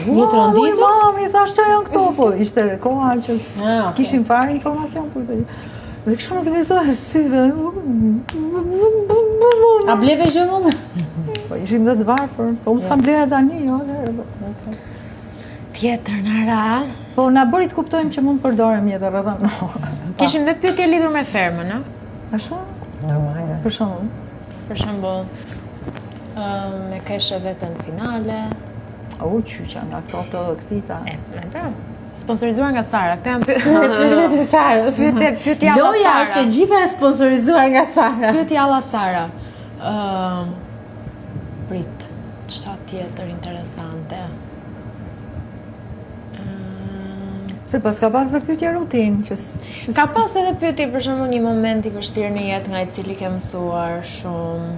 Një tronditur? Mami, thash që janë këto, po ishte koha që s'kishim fare informacion për të. Dhe kështu nuk e bezohet syve. A bleve gjë mos? Po ishim dhe të varfër, po unë s'kam bleve tani, jo. Tjetër Nara. Po na bëri të kuptojmë që mund të përdorem jetë rrethana. Kishim dhe pyetje lidhur me fermën, ë? Ashtu? Normale. Për shembull. Për shembull, me keshe vetën finale. Qyqa nga këto të këtita. Pra, sponsorizuar nga Sara. Këto janë Pyetje të Sarës. pyetje alla Loja Sara. është e gjitha e sponsorizuar nga Sara. Pyetje alla Sara. Prit, çfarë tjetër interesante? Se pas ka pas dhe pyetje rutinë që Ka pas edhe pyetje për shembull një moment i vështirë në jetë nga i cili ke mësuar shumë.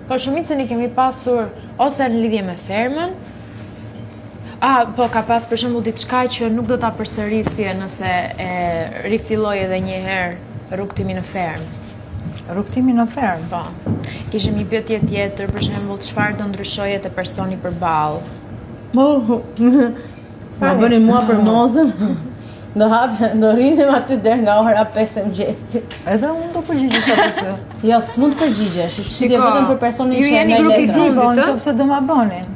Po shumicën i kemi pasur ose në lidhje me fermën. Po ka pas për shembull diçka që nuk do ta përsërisje nëse e rifilloj edhe një herë rrugtimin në fermë. Rrugtimi në fermë. Po. Kishim një pyetje tjetër, për shembull, çfarë do ndryshoje te personi përballë? Ma bëni mua për mozën. Do rrinim aty deri nga ora 5 e mëngjesit. Edhe unë do përgjigjesh atë ty. Jo, s'mund të përgjigjesh, është pyetje vetëm për personin që ju e jeni merr grupi letra. fundit, Po, ë? nëse do ma bënin.